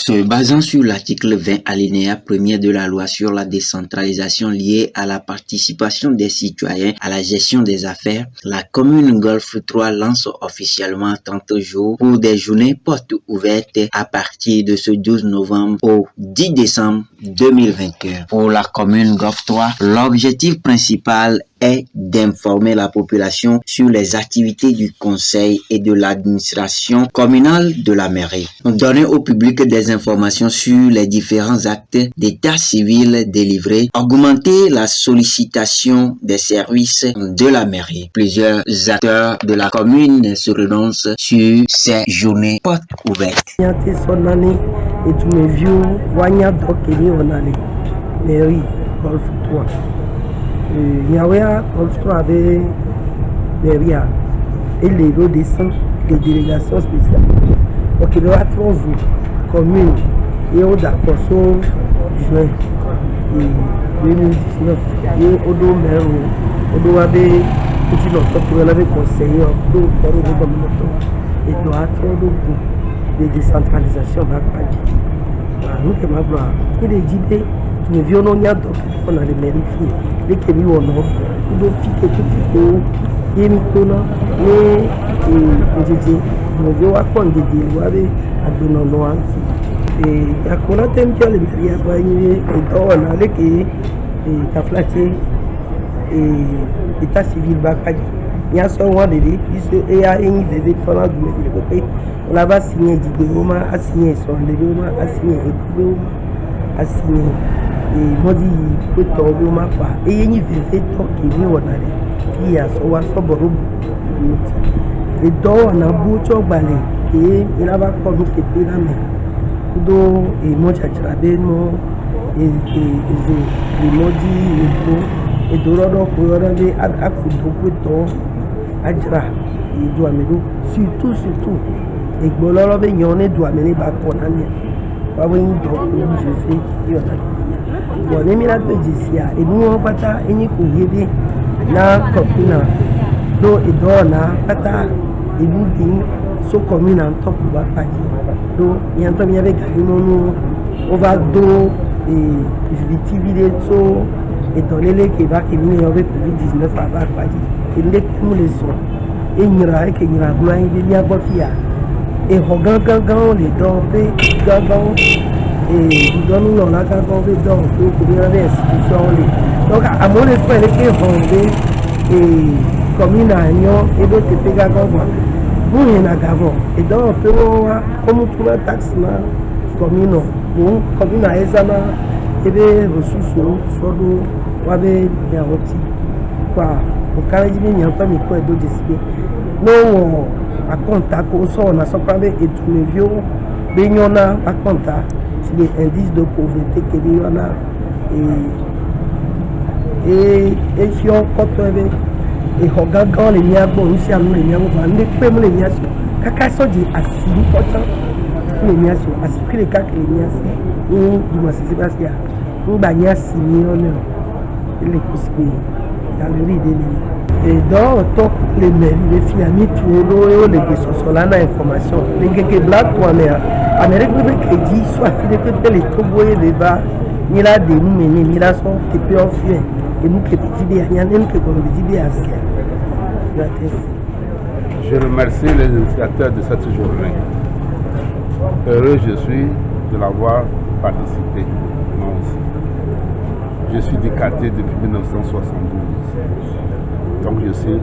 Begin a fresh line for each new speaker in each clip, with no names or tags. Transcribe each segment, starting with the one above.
Se basant sur l'article 20 alinéa 1er de la loi sur la décentralisation liée à la participation des citoyens à la gestion des affaires, la commune Golfe 3 lance officiellement 30 jours pour des journées portes ouvertes à partir de ce 12 novembre au 10 décembre 2021. Pour la commune Golfe 3, l'objectif principal est d'informer la population sur les activités du conseil et de l'administration communale de la mairie. Donner au public des informations sur les différents actes d'état civil délivrés, augmenter la sollicitation des services de la mairie. Plusieurs acteurs de la commune se renoncent sur ces journées portes ouvertes.
Et tous mes vieux, mairie, Golfe 3. Yahweh, Golfe 3 avait mairie et les lots descendent des délégations spéciales. Donc il y aura 3 jours, commune, et au d'accord sur juin 2019. Et au dos maire, au dos avait petit longtemps pour avait conseillé un peu pour le gouvernement. Et il y aura 3 jours de décentralisation. Nous qui m'avons dit, il est dit, mais violons n'y a donc on a les mérifiés. Les qui lui ont non, ils doivent fiquer tout petit peu. Et nous connaissons et j'ai nous voyons à quoi on dit, vous avez à donner un nom. Et à quoi on t'aime bien les mérifiés, et donc on a les qui est flatté et état civil bacadi. Il y a son roi de lui, il y a une des différences du métier. On a signé du moment, a signé son développement, a signé et a signé. Et moi, je peux tomber au mapa. Et il y a une vérité qui est venue qui a son borou. Et donc, on a beaucoup de balais. Et il a pas comme nous qui est là, mais donc, et moi, j'ai travaillé, et les maudits, et d'orado, pour regarder à beaucoup de temps, à Dra, et doit me surtout. Et que l'on avait yonné doit mener back pour l'année. Pas une drogue, je sais, il y en a. Bon, les minutes de Jessia, et nous, on va ta, et nous, courir, la copine, d'eau et d'or, pata, et nous, so commune en top, on va pas dire. Donc, il y a un temps, il y avait Galino, on va d'eau, et vitivider, et dans les lèvres qui va, qui vient avec Covid-19, à va pas dire. Et les coups, les sons. Et il y aura, qu'il y aura, il y a pas fier. Et regarde les dents, et nous donnons la carte de dents pour bien les institutions. Donc, à mon esprit, les qui vendent et comme une agneau et d'autres pégagogues, nous, il y en a gavon. Et donc, on peut voir comme tout le taxe, comme une aisana, et des ressources, soit d'eau, ou avec des rôtis. Quoi, au cas où il n'y a pas de quoi d'autre décider. Non, à contact, on a sorti et tous les vieux, mais il y en a à contact, c'est les indices de pauvreté qu'il y en a. Et si on compte, et regarde les miens, bon, nous sommes les miens, on va les les miens, caca sont dit à 6 les miens, à 6 les caca les miens, ou du moins c'est parce qu'il y a un bagnon 6 millions, les possibilités, il y a le riz. Et donc, les mails, les filles, les questions sur l'information, les gens blagues pour Amérique, les crédits, soit que les trouver les bas, ni la dénoumée, ni la son qui peut en fuir. Et nous qui petits bien, il y a même que comme les idées à
Je remercie les initiateurs de cette journée. Heureux je suis de l'avoir participé, moi aussi. Je suis du quartier depuis 1972. Donc je suis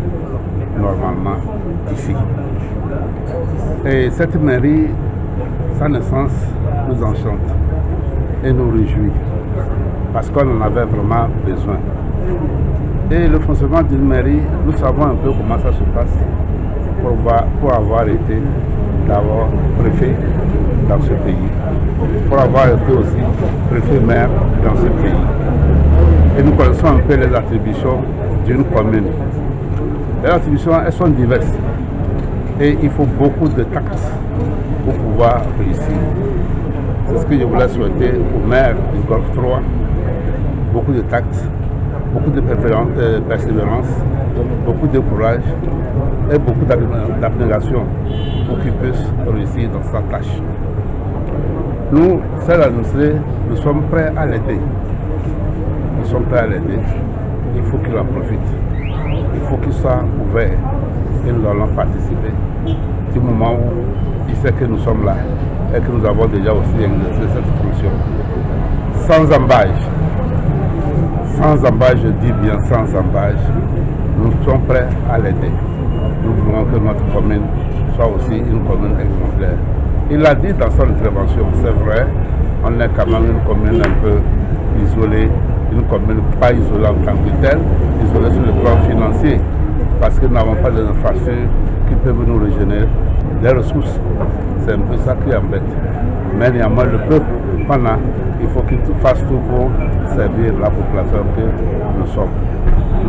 normalement ici. Et cette mairie, sa naissance nous enchante et nous réjouit parce qu'on en avait vraiment besoin. Et le fonctionnement d'une mairie, nous savons un peu comment ça se passe pour avoir été d'abord préfet dans ce pays, pour avoir été aussi préfet-maire dans ce pays. Et nous connaissons un peu les attributions d'une commune. Les attributions, elles sont diverses. Et il faut beaucoup de tact pour pouvoir réussir. ce que je voulais souhaiter au maire du Golfe 3, beaucoup de tact, beaucoup de persévérance, beaucoup de courage et beaucoup d'abnégation pour qu'il puisse réussir dans sa tâche. Nous, celles administrés, nous sommes prêts à l'aider. Nous sommes prêts à l'aider. Il faut qu'il en profite. Il faut qu'il soit ouvert et nous allons participer du moment où il sait que nous sommes là et que nous avons déjà aussi exercé cette fonction. Sans embâche, je dis bien sans embâche, nous sommes prêts à l'aider. Nous voulons que notre commune soit aussi une commune exemplaire. Il l'a dit dans son intervention, c'est vrai, on est quand même une commune un peu isolée, une commune pas isolée en tant que telle, isolée sur le plan financier, parce que nous n'avons pas d'infrastructures qui peuvent nous régénérer des ressources. C'est un peu ça qui embête. Mais néanmoins, le peuple qu'on a, il faut qu'il fasse tout pour servir la population que nous sommes.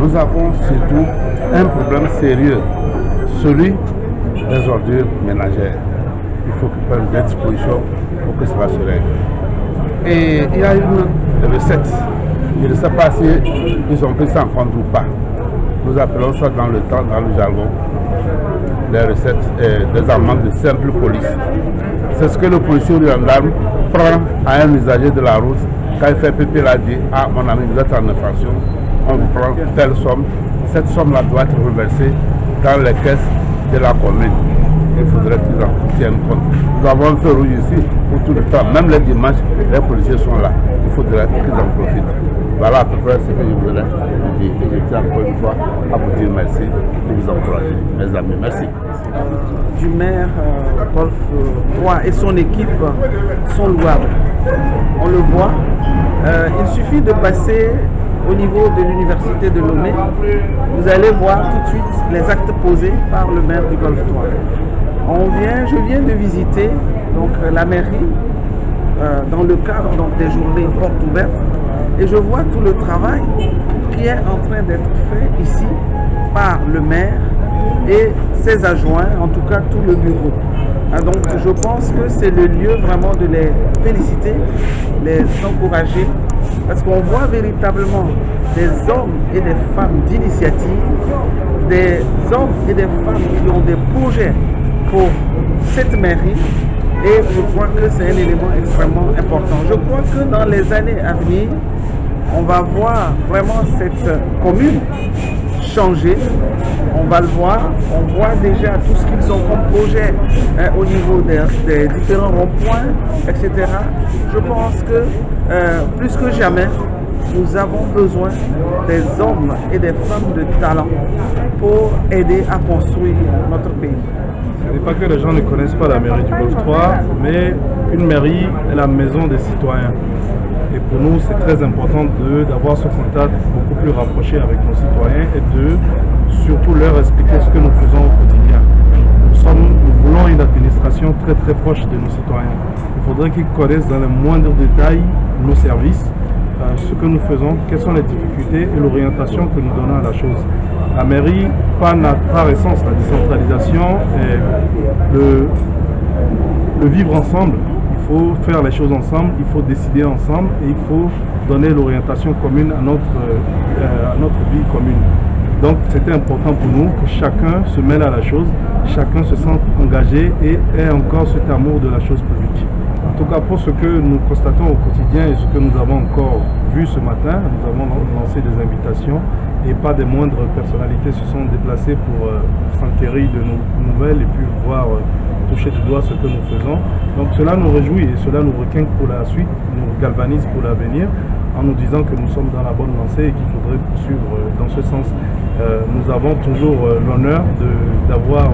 Nous avons surtout un problème sérieux, celui des ordures ménagères. Il faut qu'ils prennent des dispositions pour que cela se règle. Et il y a une recette. Je ne sais pas si ils ont pris ça en compte ou pas. Nous appelons ça dans le temps, dans le jargon, des recettes des amendes de simple police. C'est ce que le policier ou le gendarme prend à un usager de la route quand il fait pipi, il a dit « Ah, mon ami, vous êtes en infraction, on vous prend telle somme. » Cette somme-là doit être reversée dans les caisses de la commune. Il faudrait qu'ils en tiennent compte. Nous avons un feu rouge ici pour tout le temps. Même les dimanches, les policiers sont là. Il faudrait qu'ils en profitent. Voilà à peu près ce que je voulais dire. Et je tiens encore une fois à vous dire merci et vous encourager, mes amis. Merci.
Du maire Golfe 3 et son équipe sont louables. On le voit. Il suffit de passer au niveau de l'université de Lomé. Vous allez voir tout de suite les actes posés par le maire du Golfe 3. Je viens de visiter donc, la mairie dans le cadre donc, des journées portes ouvertes et je vois tout le travail qui est en train d'être fait ici par le maire et ses adjoints, en tout cas tout le bureau. Donc je pense que c'est le lieu vraiment de les féliciter, les encourager, parce qu'on voit véritablement des hommes et des femmes d'initiative, des hommes et des femmes qui ont des projets pour cette mairie, et je crois que c'est un élément extrêmement important. Je crois que dans les années à venir, on va voir vraiment cette commune changer. On va le voir, on voit déjà tout ce qu'ils ont comme projet au niveau des différents ronds-points, etc. Je pense que plus que jamais, nous avons besoin des hommes et des femmes de talent pour aider à construire notre pays.
Ce n'est pas que les gens ne connaissent pas la mairie du Golfe 3, mais une mairie est la maison des citoyens. Et pour nous, c'est très important d'avoir ce contact beaucoup plus rapproché avec nos citoyens et de surtout leur expliquer ce que nous faisons au quotidien. Nous voulons une administration très très proche de nos citoyens. Il faudrait qu'ils connaissent dans les moindres détails nos services, ce que nous faisons, quelles sont les difficultés et l'orientation que nous donnons à la chose. La mairie, par essence, la décentralisation et le vivre ensemble. Il faut faire les choses ensemble, il faut décider ensemble et il faut donner l'orientation commune à notre vie commune. Donc c'était important pour nous que chacun se mêle à la chose, chacun se sente engagé et ait encore cet amour de la chose publique. En tout cas, pour ce que nous constatons au quotidien et ce que nous avons encore vu ce matin, nous avons lancé des invitations et pas des moindres personnalités se sont déplacées pour s'enquérir de nos nouvelles et puis voir toucher du doigt ce que nous faisons. Donc cela nous réjouit et cela nous requinque pour la suite, nous galvanise pour l'avenir en nous disant que nous sommes dans la bonne lancée et qu'il faudrait poursuivre dans ce sens. Nous avons toujours l'honneur d'avoir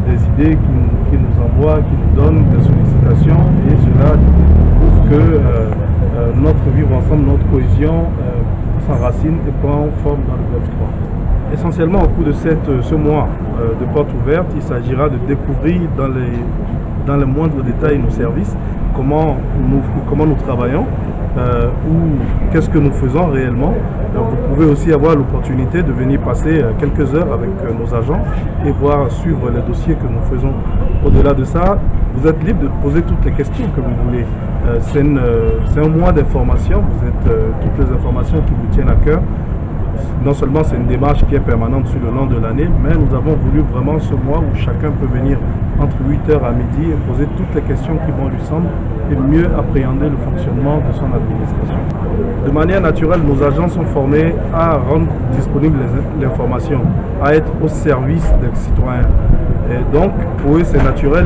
des idées qui nous envoient, qui nous donnent des sollicitations et cela prouve que notre vivre ensemble, notre cohésion s'enracine et prend forme dans le Golfe 3. Essentiellement au cours de ce mois de porte ouverte, il s'agira de découvrir dans les moindres détails nos services, comment nous travaillons, ou qu'est-ce que nous faisons réellement. Vous pouvez aussi avoir l'opportunité de venir passer quelques heures avec nos agents et voir suivre les dossiers que nous faisons. Au-delà de ça, vous êtes libre de poser toutes les questions que vous voulez. C'est un mois d'information, vous êtes toutes les informations qui vous tiennent à cœur. Non seulement c'est une démarche qui est permanente sur le long de l'année, mais nous avons voulu vraiment ce mois où chacun peut venir entre 8h à midi et poser toutes les questions qui vont lui sembler et mieux appréhender le fonctionnement de son administration. De manière naturelle, nos agents sont formés à rendre disponible l'information, à être au service des citoyens. Et donc, pour eux, c'est naturel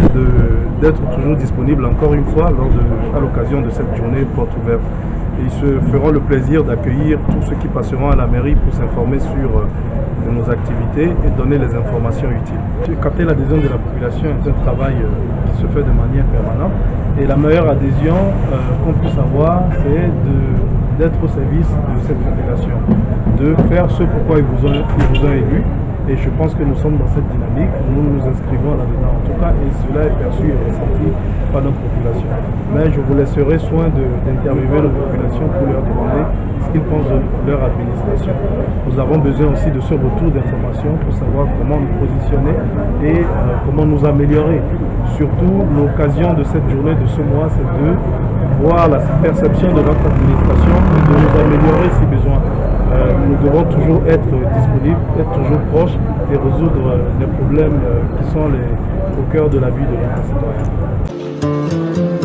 d'être toujours disponible encore une fois à l'occasion de cette journée porte ouverte. Et ils se feront le plaisir d'accueillir tous ceux qui passeront à la mairie pour s'informer sur nos activités et donner les informations utiles. Capter l'adhésion de la population est un travail qui se fait de manière permanente. Et la meilleure adhésion qu'on puisse avoir, c'est d'être au service de cette population, de faire ce pourquoi ils vous ont élu. Et je pense que nous sommes dans cette dynamique, nous nous inscrivons là-dedans en tout cas, et cela est perçu et ressenti par notre population. Mais je vous laisserai soin d'interviewer nos populations pour leur demander ce qu'ils pensent de leur administration. Nous avons besoin aussi de ce retour d'information pour savoir comment nous positionner et comment nous améliorer. Surtout, l'occasion de cette journée, de ce mois, c'est de voir la perception de notre administration et de nous améliorer si besoin. Nous devons toujours être disponibles, être toujours proches et résoudre les problèmes qui sont au cœur de la vie de nos concitoyens.